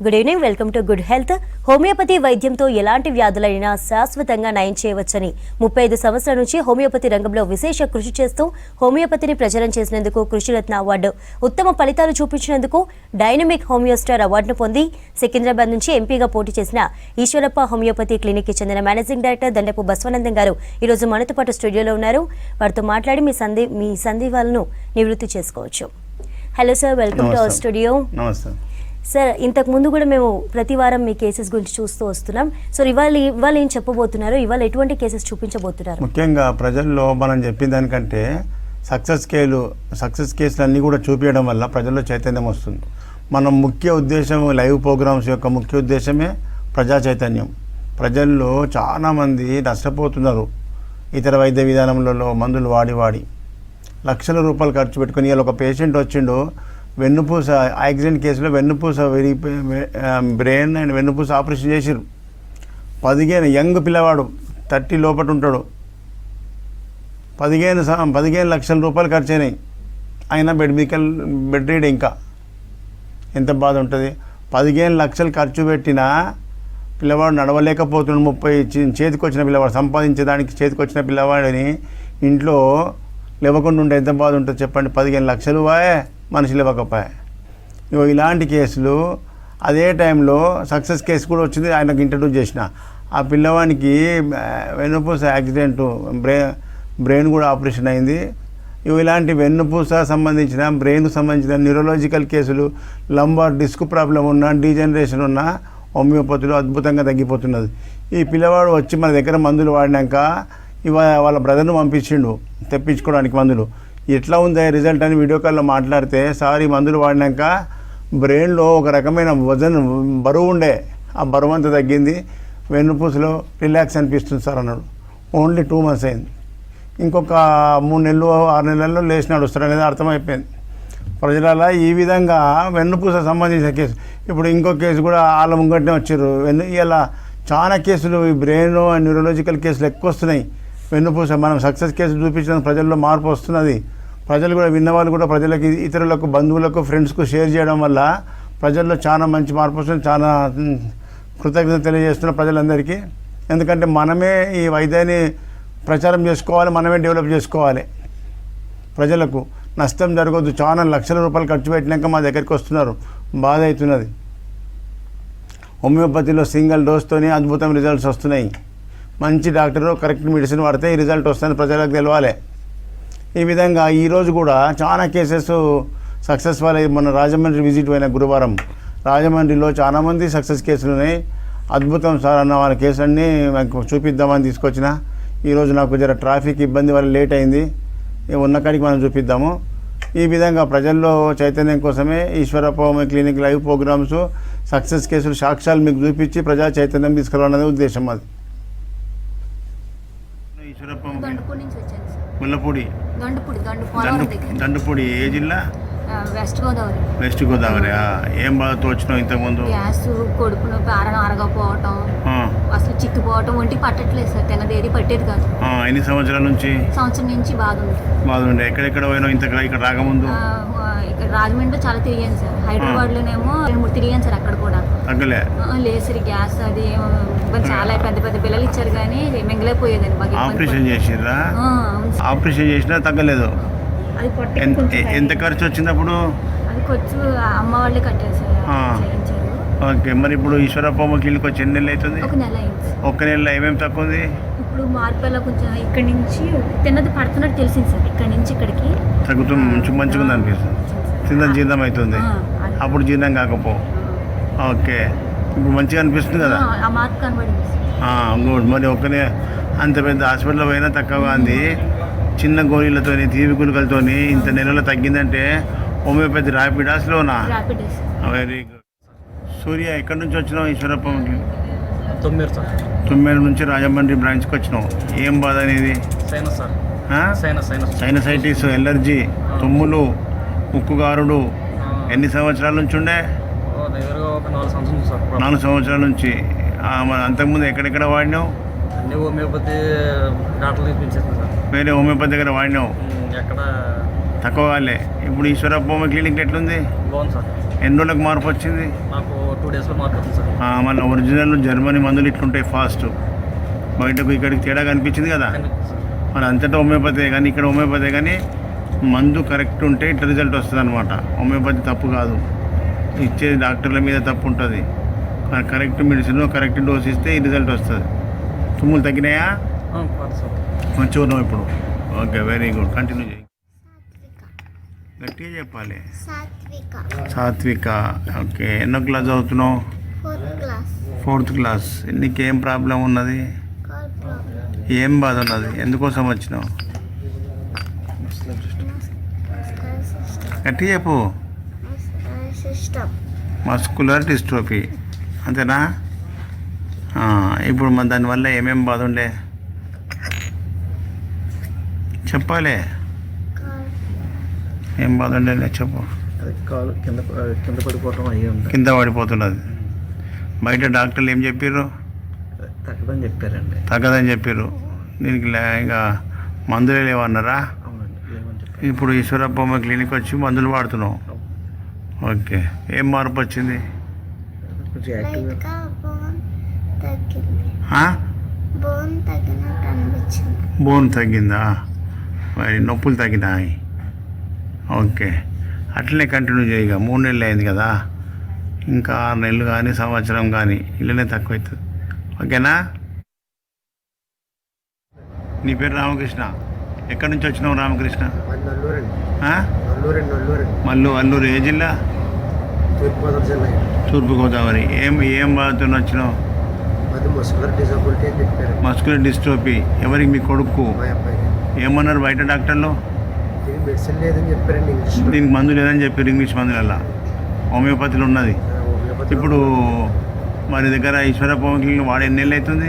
Good evening, welcome to good health. Homeopathy వైద్యంతో ఎలాంటి వ్యాధులైనా శాశ్వతంగా నయం చేయవచ్చని 35 సంవత్సరాల నుంచి హోమియోపతి రంగంలో విశేష కృషి చేస్తూ హోమియోపతిని ప్రచారం చేసినందుకు కృషిరత్న అవార్డు, ఉత్తమ ఫలితాలు చూపించినందుకు డైనమిక్ హోమియోస్టార్ అవార్డును పొంది సికింద్రాబాద్ నుంచి ఎంపీగా పోటీ చేసిన ఈశ్వరప్ప హోమియోపతి క్లినిక్ కి చెందిన మేనేజింగ్ డైరెక్టర్ దండపు బసవనందం గారు ఈరోజు మనతో పాటు స్టూడియోలో ఉన్నారు. వారితో మాట్లాడి మీ సందేహాలను నివృత్తి చేసుకోవచ్చు. Hello sir, welcome to our studio. నమస్తే సార్, ఇంతకు ముందు కూడా మేము ప్రతి వారం మీ కేసెస్ గురించి చూస్తూ వస్తున్నాం. సో ఇవాళ ఏం చెప్పబోతున్నారు? ఇవాళ ఎటువంటి కేసెస్ చూపించబోతున్నారు? ముఖ్యంగా ప్రజల్లో మనం చెప్పిన దానికంటే సక్సెస్ కేసులు అన్నీ కూడా చూపించడం వల్ల ప్రజల్లో చైతన్యం వస్తుంది. మన ముఖ్య ఉద్దేశం, లైవ్ ప్రోగ్రామ్స్ యొక్క ముఖ్య ఉద్దేశమే ప్రజా చైతన్యం. ప్రజల్లో చాలామంది నష్టపోతున్నారు. ఇతర వైద్య విధానంలో మందులు వాడి లక్షల రూపాయలు ఖర్చు పెట్టుకుని. ఇలా ఒక పేషెంట్ వచ్చిండు, వెన్నుపూస యాక్సిడెంట్ కేసులో వెన్నుపూస బ్రెయిన్ అండ్ వెన్నుపూస ఆపరేషన్ చేసిరు. 15 యంగ్ పిల్లవాడు, 30 లోపల ఉంటాడు. 15 లక్షల రూపాయలు ఖర్చు అయినాయి. అయినా బెడ్ రీడ్. ఇంకా ఎంత బాధ ఉంటుంది. 15 లక్షలు ఖర్చు పెట్టినా పిల్లవాడు నడవలేకపోతున్నాడు. 30 చేతికి వచ్చిన పిల్లవాడు, సంపాదించేదానికి చేతికి వచ్చిన పిల్లవాడిని ఇంట్లో లేవకుండా ఉంటే ఎంత బాధ ఉంటుంది చెప్పండి. 15 లక్షలు మనిషి లేవకపోయా. ఇలాంటి కేసులు అదే టైంలో సక్సెస్ కేసు కూడా వచ్చింది. ఆయనకు ఇంట్రడ్యూస్ చేసిన ఆ పిల్లవానికి వెన్నుపూస యాక్సిడెంట్, బ్రెయిన్ కూడా ఆపరేషన్ అయింది. ఇలాంటి వెన్నుపూస సంబంధించిన, బ్రెయిన్కు సంబంధించిన న్యూరలాజికల్ కేసులు, లంబార్ డిస్క్ ప్రాబ్లం ఉన్న, డీజనరేషన్ ఉన్న హోమియోపతిలో అద్భుతంగా తగ్గిపోతున్నది. ఈ పిల్లవాడు వచ్చి మన దగ్గర మందులు వాడినాక వాళ్ళ బ్రదర్ను పంపించిండు తెప్పించుకోవడానికి మందులు. ఎట్లా ఉంది రిజల్ట్ అని వీడియో కాల్లో మాట్లాడితే, సార్ ఈ మందులు వాడినాక బ్రెయిన్లో ఒక రకమైన బరువు ఉండే, ఆ బరువు అంతా తగ్గింది, వెన్నుపూసలో రిలాక్స్ అనిపిస్తుంది సార్ అన్నాడు. ఓన్లీ 2 months అయింది. ఇంకొక 3 నెలలు 6 నెలల్లో లేచి నడుస్తాడు అనేది అర్థమైపోయింది. ప్రజల ఈ విధంగా వెన్నుపూస సంబంధించిన కేసు. ఇప్పుడు ఇంకో కేసు కూడా వాళ్ళ ముంగట్నే వచ్చారు. ఇలా చాలా కేసులు, ఈ బ్రెయిన్ అండ్ న్యూరలాజికల్ కేసులు ఎక్కువ వస్తున్నాయి. వెన్నుపూస మనం సక్సెస్ కేసు చూపించిన ప్రజల్లో మార్పు వస్తున్నది. ప్రజలు కూడా విన్నవాళ్ళు కూడా ప్రజలకి, ఇతరులకు, బంధువులకు, ఫ్రెండ్స్కు షేర్ చేయడం వల్ల ప్రజల్లో చాలా మంచి మార్పు వస్తుంది. చాలా కృతజ్ఞత తెలియజేస్తున్న ప్రజలందరికీ. ఎందుకంటే మనమే ఈ వైద్యాన్ని ప్రచారం చేసుకోవాలి, మనమే డెవలప్ చేసుకోవాలి. ప్రజలకు నష్టం జరగద్దు. చాలా లక్షల రూపాయలు ఖర్చు పెట్టినాక మా దగ్గరికి వస్తున్నారు. బాధ అవుతున్నది. హోమియోపతిలో సింగిల్ డోస్తోనే అద్భుతం రిజల్ట్స్ వస్తున్నాయి. మంచి డాక్టరు కరెక్ట్ మెడిసిన్ వాడితే ఈ రిజల్ట్ వస్తుందని ప్రజలకు తెలవాలి. ఈ విధంగా ఈరోజు కూడా చాలా కేసెస్ సక్సెస్ఫుల్ అయ్యి, మన రాజమండ్రి విజిట్ అయిన గురువారం రాజమండ్రిలో చాలామంది సక్సెస్ కేసులు ఉన్నాయి. అద్భుతం సార్ అన్న వాళ్ళ కేసులన్నీ మాకు చూపిద్దామని తీసుకొచ్చిన. ఈరోజు నాకు జర ట్రాఫిక్ ఇబ్బంది వల్ల లేట్ అయింది. ఉన్న కాడికి మనం చూపిద్దాము. ఈ విధంగా ప్రజల్లో చైతన్యం కోసమే Eshwarappa homeo clinic live programs, success కేసులు, సాక్ష్యాలు మీకు చూపించి ప్రజా చైతన్యం తీసుకురావాలనే ఉద్దేశం అది. ఈశ్వరప్ప ముల్లపూడి, దండుపూడి. ఏ జిల్లా? వెస్ట్ గోదావరి. ఏం బాధతో వచ్చినావు ఇంతకుముందు? గ్యాస్, కొడుకును పారను అరగపోవటం, అసలు చిక్కిపోవటం, ఒంటికి పట్టట్లేదు సార్. తినదేది పట్టేది కాదు. ఎన్ని సంవత్సరాల నుంచి? సంవత్సరం నుంచి బాధ ఉంది. ఎక్కడెక్కడ పోయినావు ఇక్కడ రాకముందు? ఇక్కడ రాజమండ్రిలో చాలా తిరిగాను సార్. హైదరాబాద్ లోనేమో 2-3 తిరిగాను సార్. అక్కడ కూడా తగ్గలే. లేదు సార్, గ్యాస్ అది చాలా పెద్ద పిల్లలు ఇచ్చారు కానీ మింగలేకపోయేదండి. ఆపరేషన్ చేసిరా? ఆపరేషన్ చేసినా తగ్గలేదు. అది ఎంత ఖర్చు వచ్చింది అప్పుడు? అది ఖర్చు అమ్మ వాళ్ళే కట్టారు సార్. ఓకే. మరి ఇప్పుడు ఈశ్వరప్ప హోమియో క్లినిక్ వచ్చి ఎన్ని నెలలు అవుతుంది? 1 నెల అయింది. 1 నెలలో ఏమేమి తక్కువ ఉంది? ఇప్పుడు మార్పులో కొంచెం ఇక్కడ నుంచి తిన్నది పడుతున్నట్టు తెలిసింది సార్. ఇక్కడ నుంచి ఇక్కడికి తగ్గుతుంది, మంచిగా ఉంది అనిపిస్తుంది. తిన్నది జీర్ణం అవుతుంది, అప్పుడు జీర్ణం కాకపో. ఓకే. ఇప్పుడు మంచిగా అనిపిస్తుంది కదా? ఆ మార్పు కనబడింది. గుడ్. మరి ఒక్కనే అంత పెద్ద హాస్పిటల్లో పోయినా తక్కువగా ఉంది. చిన్న గోళీలతో, తీపి గుళికలతో ఇంత నెలలో తగ్గిందంటే హోమియోపతి ర్యాపిడా, స్లోనా? Very good. సూర్య, ఎక్కడి నుంచి వచ్చినావు? ఈశ్వరప్ప తుమ్మేరు నుంచి రాజమండ్రి బ్రాంచ్కి వచ్చినావు. ఏం బాధ అనేది? సైనసైటిస్, ఎలర్జీ, తుమ్ములు, ముక్కుగారుడు. ఎన్ని సంవత్సరాల నుంచి ఉండే? 4 సంవత్సరాల నుంచి. మరి అంతకుముందు ఎక్కడెక్కడ వాడినావు? హోమియోపతి డాక్టర్ చూపించారు సార్. వేరే హోమియోపతి దగ్గర వాడినావు? ఎక్కడ తక్కువ వాళ్ళే. ఇప్పుడు ఈశ్వరప్ప హోమియో క్లినిక్ ఎట్లుంది? బాగుంది సార్. ఎన్ని రోజులకు మార్పు వచ్చింది? నాకు 2 డేస్లో మార్పు వచ్చింది సార్. మన ఒరిజినల్ జర్మనీ మందులు ఇట్లుంటాయి ఫాస్ట్, బయటకు ఇక్కడికి తేడా కనిపించింది కదా. కనిపిస్తుంది సార్. మన అంతటా హోమియోపతి కానీ ఇక్కడ హోమియోపతి కానీ మందు కరెక్ట్ ఉంటే ఇట్లా రిజల్ట్ వస్తుంది అనమాట. హోమియోపతి తప్పు కాదు, ఇచ్చే డాక్టర్ల మీద తప్పు ఉంటుంది. కరెక్ట్ మెడిసిన్ కరెక్ట్ డోస్ ఇస్తే ఈ రిజల్ట్ వస్తుంది. తుమ్ములు తగ్గినాయా? కాదు సార్. మంచిగా ఉన్నావు ఇప్పుడు. ఓకే, వెరీ గుడ్, కంటిన్యూ చేయి. గట్టిగా చెప్పాలి. సాత్విక. ఓకే, ఎన్నో క్లాస్ చదువుతున్నావు? 4th class. నీకేం ప్రాబ్లం ఉన్నది? ఏం బాధ ఉన్నది? ఎందుకోసం వచ్చినావు? గట్టిగా చెప్పు. మస్కులర్ డిస్ట్రోఫీ అంతేనా? ఇప్పుడు మన దానివల్ల ఏమేమి బాధ ఉండే చెప్పాలి. ఏం బాధ ఉండే చెప్పు. అది కాలు కింద పడిపోవటం అయ్యి ఉంది. కింద పడిపోతున్నది. బయట డాక్టర్లు ఏం చెప్పారు? తగ్గదని చెప్పారండి. తగ్గదని చెప్పారు. దీనికి ఇక మందులే లేవన్నారా? అవునండి, లేవని చెప్పారు. ఇప్పుడు ఈశ్వరప్పమ్మ క్లినిక్ వచ్చి మందులు వాడుతున్నావు. ఓకే, ఏం మార్పు వచ్చింది? కొంచెం యాక్టివ్గా బోన్ తగ్గిందా? మరి నొప్పులు తగ్గినాయి. ఓకే, అట్లనే కంటిన్యూ చేయగా 3 నెలలు అయింది కదా, ఇంకా 6 నెలలు కానీ సంవత్సరం కానీ ఇళ్ళనే తక్కువ అవుతుంది. ఓకేనా? నీ పేరు రామకృష్ణ. ఎక్కడి నుంచి వచ్చినావు రామకృష్ణ? అల్లూరు. ఏ జిల్లా? తూర్పుగోదావరి. ఏం బాధతో వచ్చినావు? Muscular dystrophy. ఎవరికి? మీ కొడుకు. ఏమన్నారు బయట డాక్టర్లు? మెడిసిన్ లేదని చెప్పారండి. దీనికి మందు లేదని చెప్పారు. ఇంగ్లీష్ మందులల్లా హోమియోపతిలో ఉన్నది. ఇప్పుడు మరి దగ్గర ఈశ్వరప్ప క్లినిక్ వాడు ఎన్ని నెలలు అవుతుంది?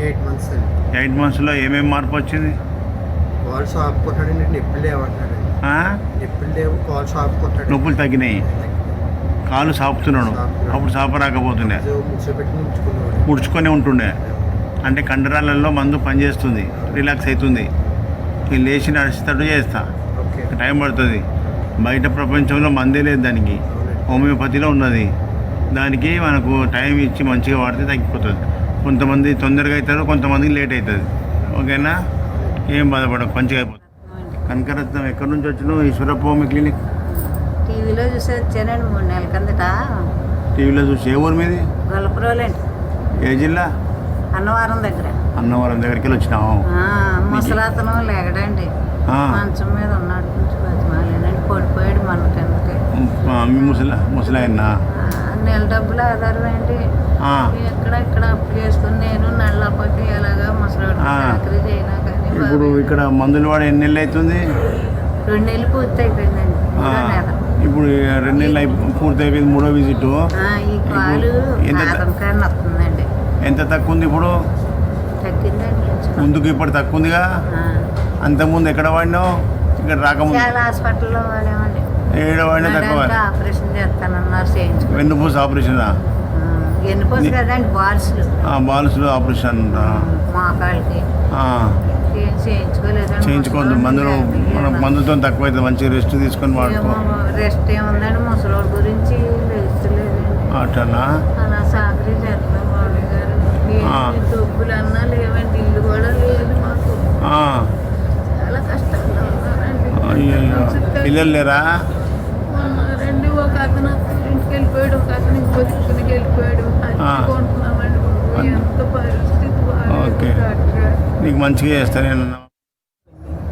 8 months అండి. 8 monthsలో ఏమేమి మార్పు వచ్చింది? కాల్ షాప్ కొట్టాడండి. నొప్పులు లేవంటాడు. నొప్పులు లేవు, కాల్ షాప్ కొట్టాడు. నొప్పులు తగ్గినాయి, కాలు సాపుతున్నాడు. అప్పుడు సాప రాకపోతుండే, ముడుచుకొని ఉంటుండే. అంటే కండరాలలో మందు పనిచేస్తుంది, రిలాక్స్ అవుతుంది. నేను లేచి నడిచేటట్టు చేస్తా. టైం పడుతుంది. బయట ప్రపంచంలో మందే లేదు దానికి, హోమియోపతిలో ఉన్నది. దానికి మనకు టైం ఇచ్చి మంచిగా వాడితే తగ్గిపోతుంది. కొంతమంది తొందరగా అవుతారు, కొంతమందికి లేట్ అవుతుంది. ఓకేనా? ఏం బాధపడకు, మంచిగా అయిపోతుంది. కనకరత్నం. ఎక్కడి నుంచి వచ్చినావు? Eeshwarappa homie clinic. టీవీలో చూసి వచ్చానండి 3 నెలల కిందట. టీవీలో చూసి. ఏ ఊరు మీది? గొల్లపురోలండి. ఏ జిల్లా? అన్నవరం దగ్గర. అన్నవరం దగ్గరికి వెళ్ళి వచ్చినావు. ముసలాతను లేగడండి, మంచం మీద ఉన్నాడు. కొంచెం బతిమాలేనండి, పడిపోయాడు మన కిందకి. మీ ముసలాయన నెల డబ్బులు ఆధారమేంటి, ఇక్కడ అప్పు చేసుకుని నేను నల్లపోతే ఎలాగా ముసలాడు చాకరీ చేయనా కానీ. ఇప్పుడు ఇక్కడ మందులు వాడు ఎన్ని నెలలు అవుతుంది? 2 నెలలు పూర్తి అయిపోయిందండి. ఇప్పుడు 2 నెలలు పూర్తి అయిపోయింది. 3వ విజిట్. ఈ కాలు ఆదంకాన్ని వస్తుందండి. ఎంత తక్కువ ఉంది ఇప్పుడు? తగ్గిందండి ముందుకు. ఇప్పుడు తక్కువ ఉందిగా. అంతకుముందు ఎక్కడ వాడినావు? ఇక్కడ రాకముందు చాలా హాస్పిటల్లో వాడామండి. ఏడ వాడినా తక్కువ. ఆపరేషన్ చేస్తానన్నారు, చేయించుకో. వెన్నుపూస ఆపరేషనా? వెన్నుపూస కదండి, బాల్స్లో ఆపరేషన్. మోకాళ్ళకి చేయించుకోలేదండి. చేయించుకోవద్దు. మందుతో తక్కువ అవుతుంది. మంచిగా రెస్ట్ తీసుకొని వాడుకో. రెస్ట్ ఏముందండి, ముసలోడి గురించి రెస్ట్ లేదండి. అట్లా అలా సాకరీ చేస్తాం బాబు గారు. డబ్బులు అన్నా లేవండి, ఇల్లు కూడా లేదు మాకు. చాలా కష్టంగా ఉన్నారండి. పిల్లలు లేరా? ఉన్నారండి. ఒక అతను ఇంటికి వెళ్ళిపోయాడు, ఒక అతను ఇంకో దిక్కునికి వెళ్ళిపోయాడు. అనుకుంటున్నామండి ఎంత పరిస్థితి. ఓకే, నీకు మంచిగా చేస్తాను నేను.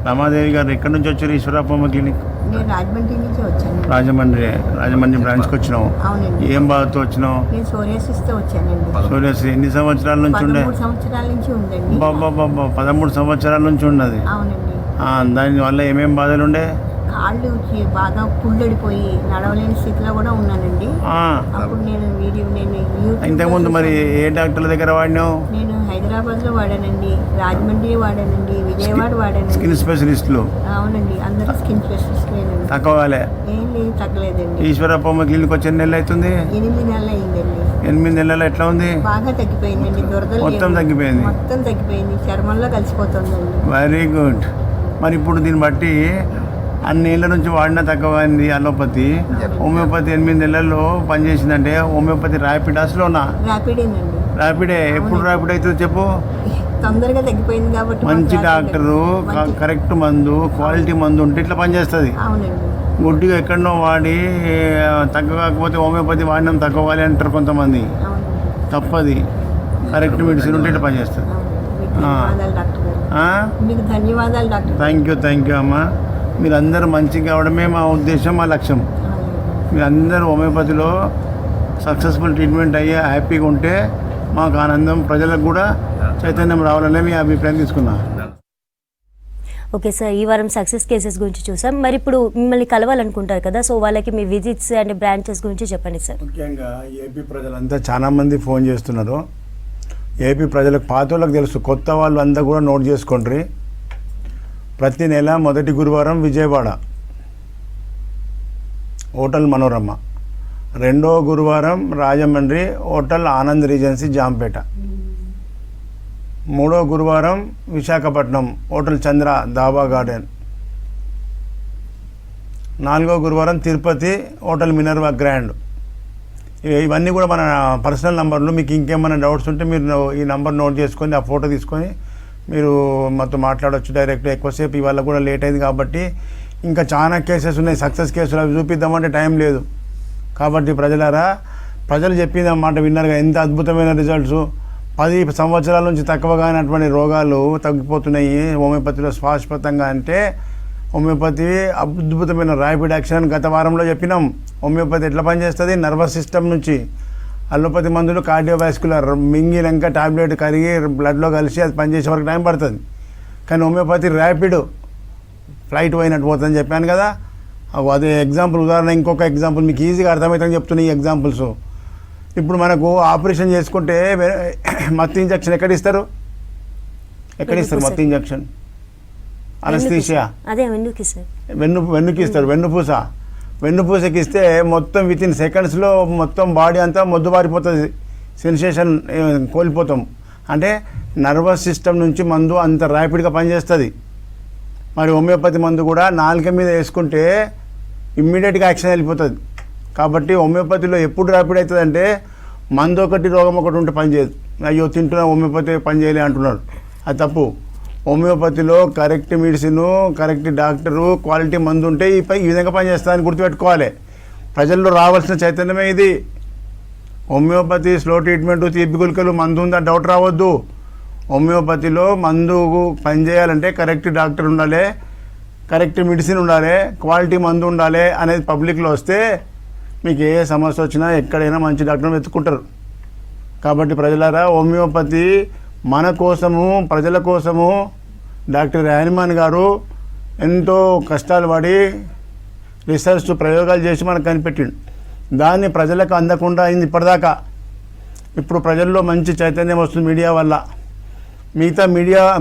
రమాదేవి గారు ఎక్కడి నుంచి వచ్చారు? ఈశ్వరప్పమ్మ క్లినిక్. నేను రాజమండ్రి నుంచి వచ్చాను. రాజమండ్రి బ్రాంచ్కి వచ్చినావు. అవునండి. ఏం బాధతో వచ్చినావు? నేను సోరియాసిస్తో వచ్చానండి. సోరియాసిస్ ఎన్ని సంవత్సరాల నుంచి ఉండే? 13 సంవత్సరాల నుంచి ఉందండి. 13 సంవత్సరాల నుంచి ఉన్నది. అవునండి. దానివల్ల ఏమేం బాధలు ఉండే? కాళ్ళు బాగా పుల్లడిపోయి నడవలేని స్థితిలో కూడా ఉన్నానండి. అప్పుడు నేను ఇంతకుముందు మరి ఏ డాక్టర్ల దగ్గర వాడినావు? నేను హైదరాబాద్లో వాడానండి, రాజమండ్రి వాడానండి, విజయవాడ వాడానండి. స్కిన్ స్పెషలిస్టులు? అవునండి, అందరూ స్కిన్ స్పెషలిస్టులేనండి. తక్కువలే? ఏం లేదు, తగ్గలేదండి. ఈశ్వరప్పమ్మ క్లినిక్ వచ్చి ఎన్ని నెలలు అవుతుంది? 8 నెలలు అయిందండి. 8 నెలలు ఎట్లా ఉంది? బాగా తగ్గిపోయిందండి. దురదలు మొత్తం తగ్గిపోయింది. మొత్తం తగ్గిపోయింది, చర్మంలో కలిసిపోతుందండి. Very good. మరి ఇప్పుడు దీన్ని బట్టి అన్ని ఏళ్ళ నుంచి వాడినా తక్కువైంది అలోపతి. హోమియోపతి 8 నెలల్లో పనిచేసిందంటే హోమియోపతి ర్యాపిడాస్లోనా? ర్యాపిడేనండి. ర్యాపిడే. ఎప్పుడు ర్యాపిడ్ అవుతుందో చెప్పు. తొందరగా తగ్గిపోయింది కాబట్టి మంచి డాక్టరు, కరెక్ట్ మందు, క్వాలిటీ మందు ఉంటే ఇట్లా పనిచేస్తుంది. అవునండి. గుడ్డిగా ఎక్కడనో వాడి తక్కువ కాకపోతే హోమియోపతి వాడినాం తక్కువాలి అంటారు కొంతమంది. అవునండి. తప్పది. కరెక్ట్ మెడిసిన్ ఉంటే ఇట్లా పనిచేస్తుంది. ధన్యవాదాలు డాక్టర్ గారు. మీకు ధన్యవాదాలు డాక్టర్. థ్యాంక్ యూ అమ్మ. మీరందరూ మంచిగా కావడమే మా ఉద్దేశం, మా లక్ష్యం. మీరందరూ హోమియోపతిలో సక్సెస్ఫుల్ ట్రీట్మెంట్ అయ్యే హ్యాపీగా ఉంటే మాకు ఆనందం, ప్రజలకు కూడా చైతన్యం రావాలనే మీ అభిప్రాయం తీసుకున్నా. ఓకే సార్, ఈ వారం సక్సెస్ కేసెస్ గురించి చూసాం. మరి ఇప్పుడు మిమ్మల్ని కలవాలనుకుంటారు కదా, సో వాళ్ళకి మీ విజిట్స్ అండ్ బ్రాంచెస్ గురించి చెప్పండి సార్. ముఖ్యంగా ఏపీ ప్రజలంతా చాలామంది ఫోన్ చేస్తున్నారు. ఏపీ ప్రజలకు, పాత వాళ్ళకి తెలుసు, కొత్త వాళ్ళు అంతా కూడా నోట్ చేసుకోండి. ప్రతి నెల మొదటి గురువారం విజయవాడ హోటల్ మనోరమ, రెండో గురువారం రాజమండ్రి హోటల్ ఆనంద్ రీజెన్సీ జాంపేట, మూడో గురువారం విశాఖపట్నం హోటల్ చంద్ర దాబా గార్డెన్, నాలుగో గురువారం తిరుపతి హోటల్ మినర్వా గ్రాండ్. ఇవన్నీ కూడా మన పర్సనల్ నంబర్లు. మీకు ఇంకేమైనా డౌట్స్ ఉంటే మీరు ఈ నంబర్ నోట్ చేసుకొని ఆ ఫోటో తీసుకొని మీరు మాతో మాట్లాడవచ్చు డైరెక్ట్. ఎక్కువసేపు ఇవాళ కూడా లేట్ అయింది కాబట్టి ఇంకా చాలా కేసెస్ ఉన్నాయి, సక్సెస్ కేసులు, అవి చూపిద్దామంటే టైం లేదు. కాబట్టి ప్రజలారా, ప్రజలు చెప్పిన మాట విన్నారుగా, ఎంత అద్భుతమైన రిజల్ట్స్. 10 సంవత్సరాల నుంచి తక్కువగా అయినటువంటి రోగాలు తగ్గిపోతున్నాయి హోమియోపతిలో శాశ్వతంగా. అంటే హోమియోపతి అద్భుతమైన ర్యాపిడ్ యాక్షన్ గత వారంలో చెప్పినాం. హోమియోపతి ఎట్లా పనిచేస్తుంది, నర్వస్ సిస్టమ్ నుంచి. అలోపతి మందులు కార్డియోవాస్కులర్, మింగినాక టాబ్లెట్ కరిగి బ్లడ్లో కలిసి అది పనిచేసే వరకు టైం పడుతుంది. కానీ హోమియోపతి ర్యాపిడ్, ఫ్లైట్ పోయినట్టు పోతుందని చెప్పాను కదా. అదే ఎగ్జాంపుల్, ఉదాహరణ ఇంకొక ఎగ్జాంపుల్ మీకు ఈజీగా అర్థమవుతుందని చెప్తున్నాయి ఈ ఎగ్జాంపుల్స్. ఇప్పుడు మనకు ఆపరేషన్ చేసుకుంటే మత్తు ఇంజక్షన్ ఎక్కడ ఇస్తారు మత్తు ఇంజక్షన్? అనస్థీషియా అదే వెన్నుకి సార్, వెన్నుకి ఇస్తారు. వెన్నుపూసకి ఇస్తే మొత్తం వితిన్ సెకండ్స్లో మొత్తం బాడీ అంతా మొద్దుబారిపోతుంది, సెన్సేషన్ కోల్పోతాం. అంటే నర్వస్ సిస్టమ్ నుంచి మందు అంత ర్యాపిడ్గా పనిచేస్తుంది. మరి హోమియోపతి మందు కూడా నాలుక మీద వేసుకుంటే ఇమ్మీడియట్గా యాక్షన్ వెళ్ళిపోతుంది. కాబట్టి హోమియోపతిలో ఎప్పుడు ర్యాపిడ్ అవుతుందంటే మందు ఒకటి రోగం ఒకటి ఉంటే పనిచేయదు. అయ్యో తింటున్నా హోమియోపతి పనిచేయలే అంటున్నారు, అది తప్పు. హోమియోపతిలో correct medicine, correct doctor, quality మందు ఉంటే ఈ విధంగా పనిచేస్తుందని గుర్తుపెట్టుకోవాలి. ప్రజల్లో రావాల్సిన చైతన్యమే ఇది. హోమియోపతి స్లో ట్రీట్మెంట్, తీపి గుళికలు, మందు ఉందా డౌట్ రావద్దు. హోమియోపతిలో మందు పనిచేయాలంటే కరెక్ట్ డాక్టర్ ఉండాలి, కరెక్ట్ మెడిసిన్ ఉండాలి, క్వాలిటీ మందు ఉండాలి అనేది పబ్లిక్లో వస్తే మీకు ఏ సమస్య వచ్చినా ఎక్కడైనా మంచి డాక్టర్ని వెతుక్కుంటారు. కాబట్టి ప్రజలారా, హోమియోపతి మన కోసము, ప్రజల కోసము డాక్టర్ హనుమాన్ గారు ఎంతో కష్టాలు పడి రీసెర్చ్ ప్రయోగాలు చేసి మనకు కనిపెట్టిండు. దాన్ని ప్రజలకు అందకుండా అయింది ఇప్పటిదాకా. ఇప్పుడు ప్రజల్లో మంచి చైతన్యం వస్తుంది మీడియా వల్ల. మిగతా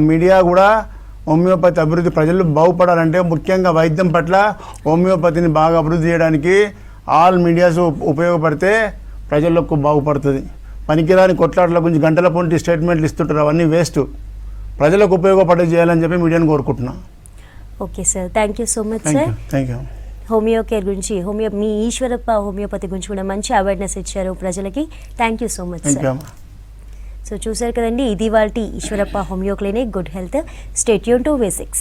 మీడియా కూడా హోమియోపతి అభివృద్ధి, ప్రజలు బాగుపడాలంటే ముఖ్యంగా వైద్యం పట్ల హోమియోపతిని బాగా అభివృద్ధి చేయడానికి ఆల్ మీడియాస్ ఉపయోగపడితే ప్రజలకు బాగుపడుతుంది. పనికిరాని కొట్లాటల గురించి గంటల పొంటి స్టేట్మెంట్లు ఇస్తుంటారు, అవన్నీ వేస్ట్. ప్రజలకు ఉపయోగపడే చేయాలని చెప్పి మీడియాని కోరుకుంటున్నా. Okay sir, thank you so much sir. Thank you. Homeo care గురించి, మీ ఈశ్వరప్ప హోమియోపతి గురించి కూడా మంచి అవేర్నెస్ ఇచ్చారు ప్రజలకి. Thank you so much sir. So చూసారు కదండి, ఇది వాటి Eeshwarappa homeo clinic. Good health, stay tune to V6.